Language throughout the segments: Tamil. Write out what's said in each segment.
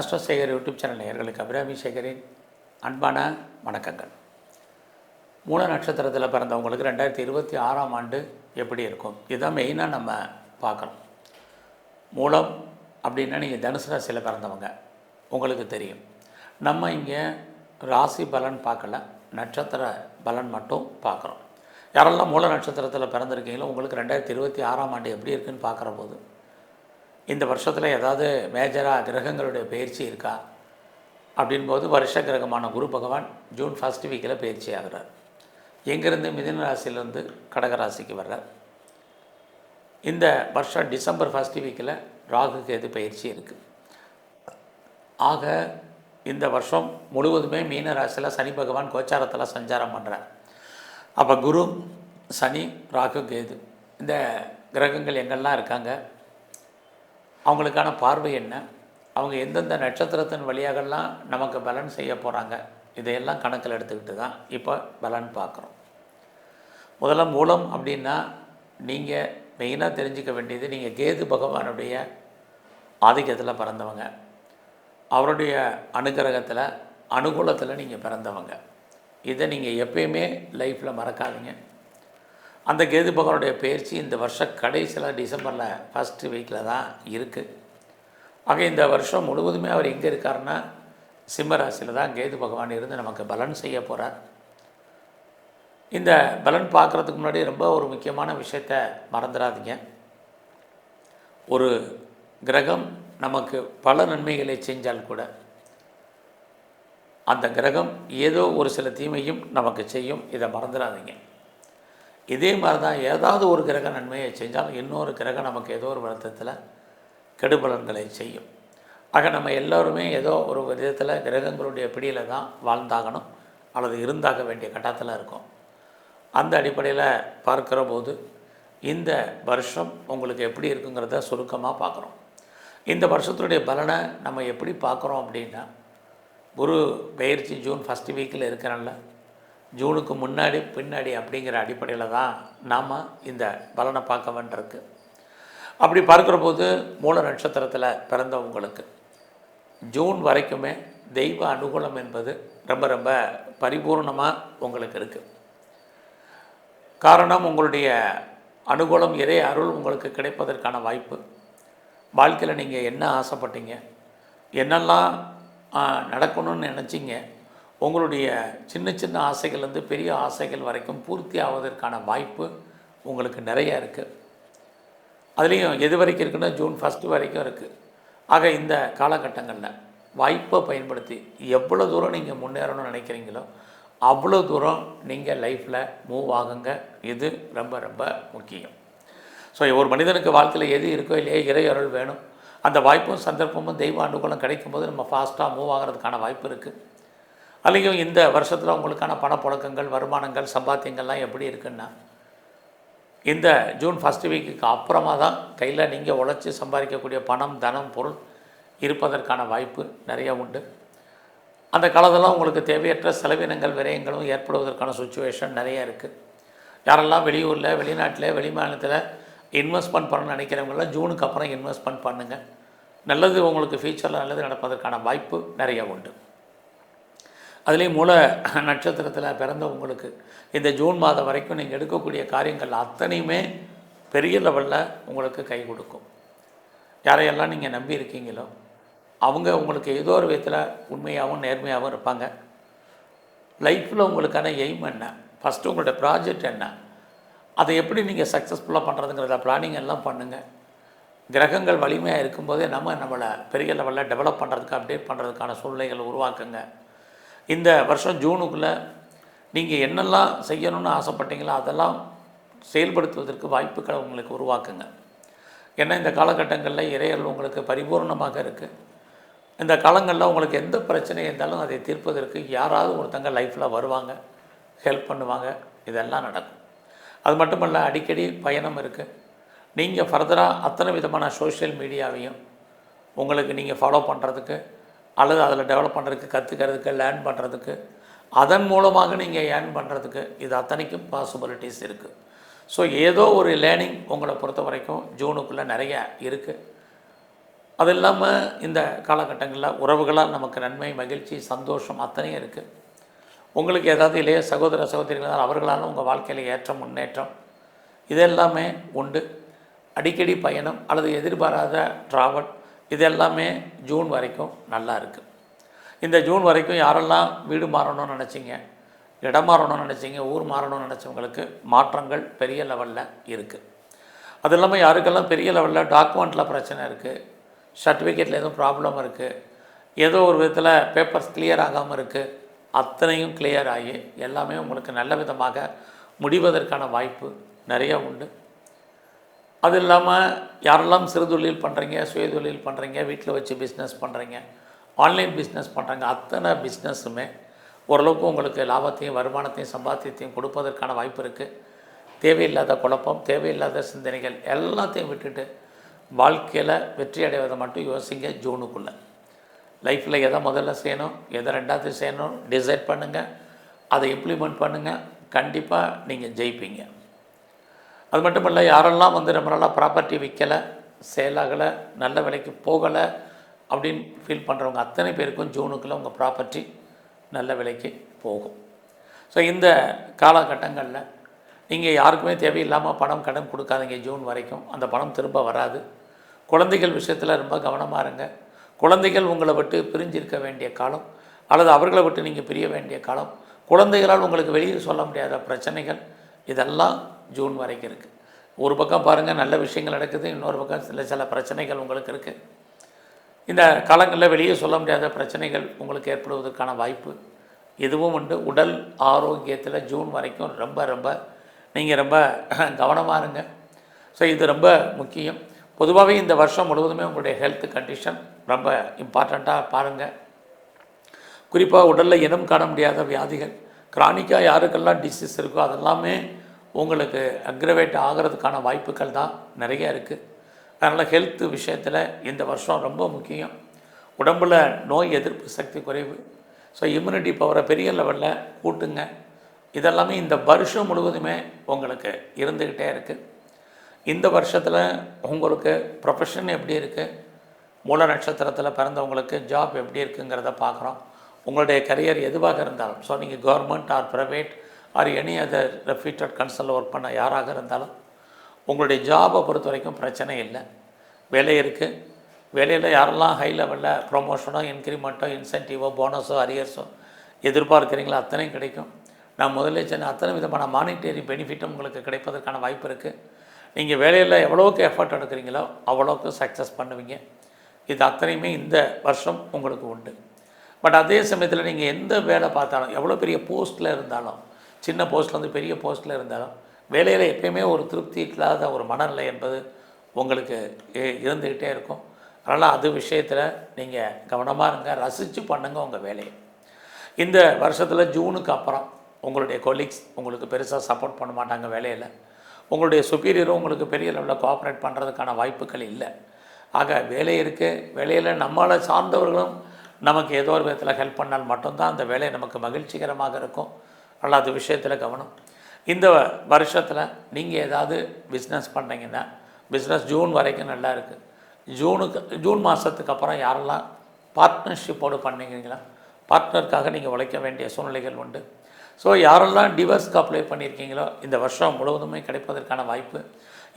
அஸ்ட்ரோசேகர் யூடியூப் சேனல் நேயர்களுக்கு அபிராமி சேகரின் அன்பான வணக்கங்கள். மூல நட்சத்திரத்தில் பிறந்தவங்களுக்கு 2026ஆம் ஆண்டு எப்படி இருக்கும், இதுதான் மெயினாக நம்ம பார்க்குறோம். மூலம் அப்படின்னா நீங்கள் தனுசு ராசியில் பிறந்தவங்க, உங்களுக்கு தெரியும். நம்ம இங்கே ராசி பலன் பார்க்கல, நட்சத்திர பலன் மட்டும் பார்க்குறோம். யாரெல்லாம் மூல நட்சத்திரத்தில் பிறந்திருக்கீங்களோ உங்களுக்கு 2026ஆம் ஆண்டு எப்படி இருக்குதுன்னு பார்க்குற போது, இந்த வருஷத்தில் ஏதாவது மேஜராக கிரகங்களுடைய பயிற்சி இருக்கா அப்படின்போது, வருஷ கிரகமான குரு பகவான் ஜூன் ஃபஸ்ட் வீக்கில் பயிற்சி ஆகிறார். எங்கேருந்து மிதுன ராசியிலேருந்து கடகராசிக்கு வர்றார். இந்த வருஷம் டிசம்பர் ஃபஸ்ட் வீக்கில் ராகு கேது பயிற்சி இருக்குது. ஆக இந்த வருஷம் முழுவதுமே மீன ராசியில் சனி பகவான் கோச்சாரத்தில் சஞ்சாரம் பண்ணுறார். அப்போ குரு, சனி, ராகு, கேது இந்த கிரகங்கள் எங்கெல்லாம் இருக்காங்க, அவங்களுக்கான பார்வை என்ன, அவங்க எந்தெந்த நட்சத்திரத்தின் வழியாகலாம் நமக்கு பலன் செய்ய போகிறாங்க, இதையெல்லாம் கணக்கில் எடுத்துக்கிட்டு தான் இப்போ பலன் பார்க்குறோம். முதல்ல மூலம் அப்படின்னா நீங்கள் மெயினாக தெரிஞ்சிக்க வேண்டியது, நீங்கள் கேது பகவானுடைய ஆதிக்கத்தில் பிறந்தவங்க, அவருடைய அனுகிரகத்தில் அனுகூலத்தில் நீங்கள் பிறந்தவங்க. இதை நீங்கள் எப்பயுமே லைஃப்பில் மறக்காதீங்க. அந்த கேது பகவானுடைய பயிற்சி இந்த வருஷம் கடைசியில் டிசம்பரில் ஃபஸ்ட்டு வீக்கில் தான் இருக்குது. ஆக இந்த வருஷம் முழுவதுமே அவர் எங்கே இருக்காருன்னா சிம்ம ராசியில் தான் கேது பகவான் இருந்து நமக்கு பலன் செய்ய போகிறார். இந்த பலன் பார்க்குறதுக்கு முன்னாடி ரொம்ப ஒரு முக்கியமான விஷயத்தை மறந்துடாதீங்க. ஒரு கிரகம் நமக்கு பல நன்மைகளை செஞ்சால் கூட அந்த கிரகம் ஏதோ ஒரு சில தீமையும் நமக்கு செய்யும், இதை மறந்துடாதீங்க. இதே மாதிரி தான் ஏதாவது ஒரு கிரக நன்மையை செஞ்சாலும் இன்னொரு கிரகம் நமக்கு ஏதோ ஒரு விதத்தில் கெடுபலன்களை செய்யும். ஆக நம்ம எல்லோருமே ஏதோ ஒரு விதத்தில் கிரகங்களுடைய பிடியில் தான் வாழ்ந்தாகணும் அல்லது இருந்தாக வேண்டிய கட்டத்தில் இருக்கும். அந்த அடிப்படையில் பார்க்குற போது இந்த வருஷம் உங்களுக்கு எப்படி இருக்குங்கிறத சுருக்கமாக பார்க்குறோம். இந்த வருஷத்துடைய பலனை நம்ம எப்படி பார்க்குறோம் அப்படின்னா, குரு பயிற்சி ஜூன் ஃபஸ்ட் வீக்கில் இருக்கிறனால ஜூனுக்கு முன்னாடி பின்னாடி அப்படிங்கிற அடிப்படையில் தான் நாம் இந்த பலனை பார்க்க வேண்டியிருக்கு. அப்படி பார்க்குற போது மூல நட்சத்திரத்தில் பிறந்தவங்களுக்கு ஜூன் வரைக்குமே தெய்வ அனுகூலம் என்பது ரொம்ப ரொம்ப பரிபூர்ணமாக உங்களுக்கு இருக்குது. காரணம், உங்களுடைய அனுகூலம், இறை அருள் உங்களுக்கு கிடைப்பதற்கான வாய்ப்பு. வாழ்க்கையில் நீங்கள் என்ன ஆசைப்பட்டீங்க, என்னெல்லாம் நடக்கணும்னு நினச்சிங்க, உங்களுடைய சின்ன சின்ன ஆசைகள்லேருந்து பெரிய ஆசைகள் வரைக்கும் பூர்த்தி ஆவதற்கான வாய்ப்பு உங்களுக்கு நிறையா இருக்குது. அதுலேயும் எது வரைக்கும் இருக்குன்னா ஜூன் ஃபஸ்ட்டு வரைக்கும் இருக்குது. ஆக இந்த காலகட்டங்களில் வாய்ப்பை பயன்படுத்தி எவ்வளோ தூரம் நீங்கள் முன்னேறணும்னு நினைக்கிறீங்களோ அவ்வளோ தூரம் நீங்கள் லைஃப்பில் மூவ் ஆகுங்க. இது ரொம்ப ரொம்ப முக்கியம். ஸோ ஒரு மனிதனுக்கு வாழ்க்கையில் எது இருக்கோ இல்லையோ இறை அருள் வேணும். அந்த வாய்ப்பும் சந்தர்ப்பமும் தெய்வ அனுகூலம் கிடைக்கும்போது நம்ம ஃபாஸ்ட்டாக மூவ் ஆகிறதுக்கான வாய்ப்பு இருக்குது. அல்லையும் இந்த வருஷத்தில் உங்களுக்கான பணப்புழக்கங்கள், வருமானங்கள், சம்பாத்தியங்கள்லாம் எப்படி இருக்குன்னா, இந்த ஜூன் ஃபஸ்ட் வீக்குக்கு அப்புறமா தான் கையில் நீங்கள் உழைச்சி சம்பாதிக்கக்கூடிய பணம், தனம், பொருள் இருப்பதற்கான வாய்ப்பு நிறைய உண்டு. அந்த காலத்தில் உங்களுக்கு தேவையற்ற செலவினங்கள், விரயங்களும் ஏற்படுவதற்கான சுச்சுவேஷன் நிறைய இருக்குது. யாரெல்லாம் வெளியூரில், வெளிநாட்டில், வெளிமாநிலத்தில் இன்வெஸ்ட்மெண்ட் பண்ணணும்னு நினைக்கிறவங்களாம் ஜூனுக்கு அப்புறம் இன்வெஸ்ட்மெண்ட் பண்ணுங்கள். நல்லது, உங்களுக்கு ஃபியூச்சரில் நல்லது நடப்பதற்கான வாய்ப்பு நிறைய உண்டு. அதுலேயும் மூல நட்சத்திரத்தில் பிறந்தவங்களுக்கு இந்த ஜூன் மாதம் வரைக்கும் நீங்கள் எடுக்கக்கூடிய காரியங்கள் அத்தனையுமே பெரிய லெவலில் உங்களுக்கு கை கொடுக்கும். யாரையெல்லாம் நீங்கள் நம்பி இருக்கீங்களோ அவங்க உங்களுக்கு ஏதோ ஒரு விதத்தில் உண்மையாகவும் நேர்மையாகவும் இருப்பாங்க. லைஃப்பில் உங்களுக்கான எய்ம் என்ன, ஃபஸ்ட்டு உங்களுடைய ப்ராஜெக்ட் என்ன, அதை எப்படி நீங்கள் சக்ஸஸ்ஃபுல்லாக பண்ணுறதுங்கிறத பிளானிங் எல்லாம் பண்ணுங்கள். கிரகங்கள் வலிமையாக இருக்கும்போதே நம்மளை பெரிய லெவலில் டெவலப் பண்ணுறதுக்கு, அப்டேட் பண்ணுறதுக்கான சூழ்நிலைகளை உருவாக்குங்க. இந்த வருஷம் ஜூனுக்குள்ளே நீங்கள் என்னெல்லாம் செய்யணும்னு ஆசைப்பட்டீங்களோ அதெல்லாம் செயல்படுத்துவதற்கு வாய்ப்புகளை உங்களுக்கு உருவாக்குங்க. ஏன்னா இந்த காலகட்டங்களில் இறையல் உங்களுக்கு பரிபூர்ணமாக இருக்குது. இந்த காலங்களில் உங்களுக்கு எந்த பிரச்சனை இருந்தாலும் அதை தீர்ப்பதற்கு யாராவது ஒருத்தங்க லைஃப்பில் வருவாங்க, ஹெல்ப் பண்ணுவாங்க, இதெல்லாம் நடக்கும். அது மட்டுமல்ல, அடிக்கடி பயணம் இருக்குது. நீங்கள் ஃபர்தராக அத்தனை விதமான சோஷியல் மீடியாவையும் உங்களுக்கு நீங்கள் ஃபாலோ பண்ணுறதுக்கு அல்லது அதில் டெவலப் பண்ணுறதுக்கு, கற்றுக்கிறதுக்கு, லேர்ன் பண்ணுறதுக்கு, அதன் மூலமாக நீங்கள் ஏர்ன் பண்ணுறதுக்கு இது அத்தனைக்கும் பாசிபிலிட்டிஸ் இருக்குது. ஸோ ஏதோ ஒரு லேர்னிங் உங்களை பொறுத்த வரைக்கும் ஜூனுக்குள்ளே நிறைய இருக்குது. அது இல்லாமல் இந்த காலகட்டங்களில் உறவுகளால் நமக்கு நன்மை, மகிழ்ச்சி, சந்தோஷம் அத்தனையும் இருக்குது. உங்களுக்கு ஏதாவது இளைய சகோதர சகோதரிகளால் அவர்களாலும் உங்கள் வாழ்க்கையில் ஏற்றம், முன்னேற்றம் இதெல்லாமே உண்டு. அடிக்கடி பயணம் அல்லது எதிர்பாராத ட்ராவல் இது எல்லாமே ஜூன் வரைக்கும் நல்லா இருக்குது. இந்த ஜூன் வரைக்கும் யாரெல்லாம் வீடு மாறணும்னு நினச்சிங்க, இடம் மாறணும்னு நினச்சிங்க, ஊர் மாறணும்னு நினச்சவங்களுக்கு மாற்றங்கள் பெரிய லெவலில் இருக்குது. அது இல்லாமல் யாருக்கெல்லாம் பெரிய லெவலில் டாக்குமெண்ட்டில் பிரச்சனை இருக்குது, சர்டிஃபிகேட்டில் எதுவும் ப்ராப்ளம் இருக்குது, ஏதோ ஒரு விதத்தில் பேப்பர்ஸ் கிளியர் ஆகாமல் இருக்குது, அத்தனையும் கிளியர் ஆகி எல்லாமே உங்களுக்கு நல்ல விதமாக முடிவதற்கான வாய்ப்பு நிறையா உண்டு. அது இல்லாமல் யாரெல்லாம் சிறு தொழில் பண்ணுறீங்க, சுய தொழில் பண்ணுறீங்க, வீட்டில் வச்சு பிஸ்னஸ் பண்ணுறீங்க, ஆன்லைன் பிஸ்னஸ் பண்ணுறாங்க, அத்தனை பிஸ்னஸுமே ஓரளவுக்கு உங்களுக்கு லாபத்தையும் வருமானத்தையும் சம்பாத்தியத்தையும் கொடுப்பதற்கான வாய்ப்பு இருக்குது. தேவையில்லாத குழப்பம், தேவையில்லாத சிந்தனைகள் எல்லாத்தையும் விட்டுட்டு வாழ்க்கையில் வெற்றி அடைவதை மட்டும் யோசிங்க. ஜூனுக்குள்ளே லைஃப்பில் எதை முதல்ல செய்யணும், எதை ரெண்டாவது செய்யணும் டிசைட் பண்ணுங்கள், அதை இம்ப்ளிமெண்ட் பண்ணுங்கள். கண்டிப்பாக நீங்கள் ஜெயிப்பீங்க. அது மட்டும் இல்லை, யாரெல்லாம் ரொம்ப நாளாக ப்ராப்பர்ட்டி விற்கலை, சேலாகலை, நல்ல விலைக்கு போகலை அப்படின்னு ஃபீல் பண்ணுறவங்க அத்தனை பேருக்கும் ஜூனுக்குள்ளே உங்கள் ப்ராப்பர்ட்டி நல்ல விலைக்கு போகும். ஸோ இந்த காலகட்டங்களில் நீங்கள் யாருக்குமே தேவையில்லாமல் பணம் கடன் கொடுக்காதீங்க. ஜூன் வரைக்கும் அந்த பணம் திரும்ப வராது. குழந்தைகள் விஷயத்தில் ரொம்ப கவனமாக இருங்க. குழந்தைகள் உங்களை விட்டு பிரிஞ்சிருக்க வேண்டிய காலம் அல்லது அவர்களை விட்டு நீங்கள் பிரிய வேண்டிய காலம், குழந்தைகளால் உங்களுக்கு வெளியில் சொல்ல முடியாத பிரச்சனைகள் இதெல்லாம் ஜூன் வரைக்கும் இருக்குது. ஒரு பக்கம் பாருங்கள் நல்ல விஷயங்கள் நடக்குது, இன்னொரு பக்கம் சில பிரச்சனைகள் உங்களுக்கு இருக்குது. இந்த காலங்களில் வெளியே சொல்ல முடியாத பிரச்சனைகள் உங்களுக்கு ஏற்படுவதற்கான வாய்ப்பு இதுவும் உண்டு. உடல் ஆரோக்கியத்தில் ஜூன் வரைக்கும் ரொம்ப நீங்கள் ரொம்ப கவனமாக இருங்க. ஸோ இது ரொம்ப முக்கியம். பொதுவாகவே இந்த வருஷம் முழுவதுமே உங்களுடைய ஹெல்த் கண்டிஷன் ரொம்ப இம்பார்ட்டண்ட்டாக பாருங்கள். குறிப்பாக உடலில் இனம் காண முடியாத வியாதிகள், கிரானிக்காக யாருக்கெல்லாம் டிசீஸ் இருக்கோ அதெல்லாமே உங்களுக்கு அக்ரவேட் ஆகிறதுக்கான வாய்ப்புகள் தான் நிறைய இருக்குது. அதனால் ஹெல்த் விஷயத்தில் இந்த வருஷம் ரொம்ப முக்கியம். உடம்பில் நோய் எதிர்ப்பு சக்தி குறைவு, ஸோ இம்யூனிட்டி பவரை பெரிய லெவலில் கூட்டுங்க. இதெல்லாமே இந்த வருஷம் முழுவதுமே உங்களுக்கு இருந்துக்கிட்டே இருக்குது. இந்த வருஷத்தில் உங்களுக்கு ப்ரொஃபஷன் எப்படி இருக்குது, மூல நட்சத்திரத்தில் பிறந்தவங்களுக்கு ஜாப் எப்படி இருக்குங்கிறத பார்க்குறோம். உங்களுடைய கரியர் எதுவாக இருந்தாலும், ஸோ நீங்கள் government or private or any other reputed கன்சல்ட்டில் ஒர்க் பண்ண யாராக இருந்தாலும் உங்களுடைய ஜாபை பொறுத்த வரைக்கும் பிரச்சனை இல்லை. வேலை இருக்குது. வேலையில் யாரெல்லாம் ஹை லெவலில் ப்ரொமோஷனோ, இன்க்ரிமெண்ட்டோ, இன்சென்டிவோ, போனஸோ, அரியர்ஸோ எதிர்பார்க்குறீங்களோ அத்தனையும் கிடைக்கும். நான் முதல்ல சொன்ன அத்தனை விதமான மானிட்டரி பெனிஃபிட்டும் உங்களுக்கு கிடைப்பதற்கான வாய்ப்பு இருக்குது. நீங்கள் வேலையில் எவ்வளோக்கு எஃபர்ட் எடுக்கிறீங்களோ அவ்வளோக்கு சக்ஸஸ் பண்ணுவீங்க. இது அத்தனையுமே இந்த வருஷம் உங்களுக்கு உண்டு. பட் அதே சமயத்தில் நீங்கள் எந்த வேலை பார்த்தாலும், எவ்வளோ பெரிய போஸ்ட்டில் இருந்தாலும், சின்ன போஸ்ட்லேருந்து பெரிய போஸ்ட்டில் இருந்தாலும் வேலையில் எப்பயுமே ஒரு திருப்தி இல்லாத ஒரு மனநிலை என்பது உங்களுக்கு இருந்துக்கிட்டே இருக்கும். அதனால் அது விஷயத்தில் நீங்கள் கவனமாக இருங்க, ரசித்து பண்ணுங்கள் உங்கள் வேலையை. இந்த வருஷத்தில் ஜூனுக்கு அப்புறம் உங்களுடைய கொலீக்ஸ் உங்களுக்கு பெருசாக சப்போர்ட் பண்ண மாட்டாங்க வேலையில். உங்களுடைய சுப்பீரியரும் உங்களுக்கு பெரிய லெவலில் கோஆப்ரேட் பண்ணுறதுக்கான வாய்ப்புகள் இல்லை. ஆக வேலை இருக்குது, வேலையில் நம்மளை சார்ந்தவர்களும் நமக்கு ஏதோ ஒரு விதத்தில் ஹெல்ப் பண்ணால் மட்டும்தான் அந்த வேலை நமக்கு மகிழ்ச்சிகரமாக இருக்கும். அதனால் அது விஷயத்தில் கவனம். இந்த வருஷத்தில் நீங்கள் ஏதாவது பிஸ்னஸ் பண்ணுறீங்கன்னா பிஸ்னஸ் ஜூன் வரைக்கும் நல்லா இருக்குது. ஜூன் மாதத்துக்கு அப்புறம் யாரெல்லாம் பார்ட்னர்ஷிப்போடு பண்ணீங்களா, பார்ட்னருக்காக நீங்கள் உழைக்க வேண்டிய சூழ்நிலைகள் உண்டு. ஸோ யாரெல்லாம் டிவர்ஸ்க்கு அப்ளை பண்ணியிருக்கீங்களோ இந்த வருஷம் முழுவதுமே கிடைப்பதற்கான வாய்ப்பு.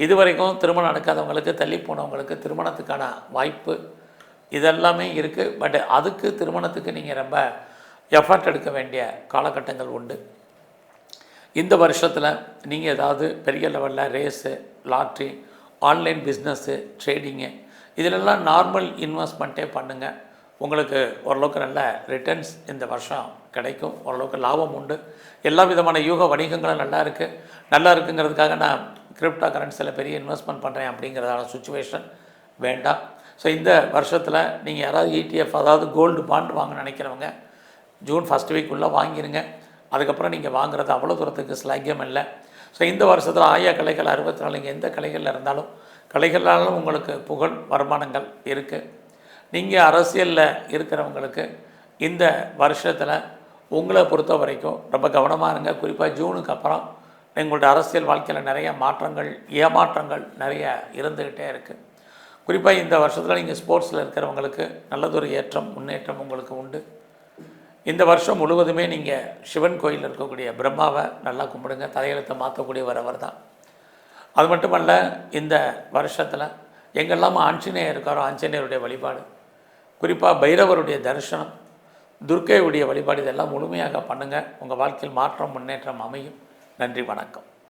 இதுவரைக்கும் திருமணம் நடக்காதவங்களுக்கு, தள்ளி போனவங்களுக்கு திருமணத்துக்கான வாய்ப்பு இதெல்லாமே இருக்குது. பட் அதுக்கு திருமணத்துக்கு நீங்கள் ரொம்ப எஃபர்ட் எடுக்க வேண்டிய காலகட்டங்கள் உண்டு. இந்த வருஷத்தில் நீங்கள் ஏதாவது பெரிய லெவலில் race, lottery, online business, trading இதிலெல்லாம் நார்மல் இன்வெஸ்ட்மெண்ட்டே பண்ணுங்கள். உங்களுக்கு ஓரளவுக்கு நல்ல ரிட்டர்ன்ஸ் இந்த வருஷம் கிடைக்கும். ஓரளவுக்கு லாபம் உண்டு. எல்லா விதமான யூக வணிகங்களும் நல்லா இருக்குங்கிறதுக்காக நான் கிரிப்டோ கரன்சியில் பெரிய இன்வெஸ்ட்மெண்ட் பண்ணுறேன் அப்படிங்கிறதான சுச்சுவேஷன் வேண்டாம். ஸோ இந்த வருஷத்தில் நீங்கள் யாராவது ETF அதாவது கோல்டு பாண்ட் வாங்க நினைக்கிறவங்க ஜூன் ஃபஸ்ட் வீக்குள்ளே வாங்கிடுங்க. அதுக்கப்புறம் நீங்கள் வாங்குறது அவ்வளோ தூரத்துக்கு ஸ்லாக்கியம் இல்லை. ஸோ இந்த வருஷத்தில் ஆயா கலைகள் 64 நீங்கள் எந்த கலைகளில் இருந்தாலும் கலைகளாலும் உங்களுக்கு புகழ் வருமானங்கள் இருக்குது. நீங்கள் அரசியலில் இருக்கிறவங்களுக்கு இந்த வருஷத்தில் உங்களை பொறுத்த வரைக்கும் ரொம்ப கவனமாக இருங்க. குறிப்பாக ஜூனுக்கு அப்புறம் எங்களுடைய அரசியல் வாழ்க்கையில் நிறைய மாற்றங்கள், ஏமாற்றங்கள் நிறைய இருந்துக்கிட்டே இருக்குது. குறிப்பாக இந்த வருஷத்தில் நீங்கள் ஸ்போர்ட்ஸில் இருக்கிறவங்களுக்கு நல்லதொரு ஏற்றம் முன்னேற்றம் உங்களுக்கு உண்டு. இந்த வருஷம் முழுவதுமே நீங்கள் சிவன் கோயிலில் இருக்கக்கூடிய பிரம்மாவை நல்லா கும்பிடுங்க. தலையெழுத்தை மாற்றக்கூடியவர் அவர் தான். அது மட்டுமல்ல, இந்த வருஷத்தில் எங்கெல்லாம் ஆஞ்சநேயர் இருக்காரோ ஆஞ்சநேயருடைய வழிபாடு, குறிப்பாக பைரவருடைய தரிசனம், துர்க்கையுடைய வழிபாடு, இதெல்லாம் முழுமையாக பண்ணுங்கள். உங்கள் வாழ்க்கையில் மாற்றம் முன்னேற்றம் அமையும். நன்றி, வணக்கம்.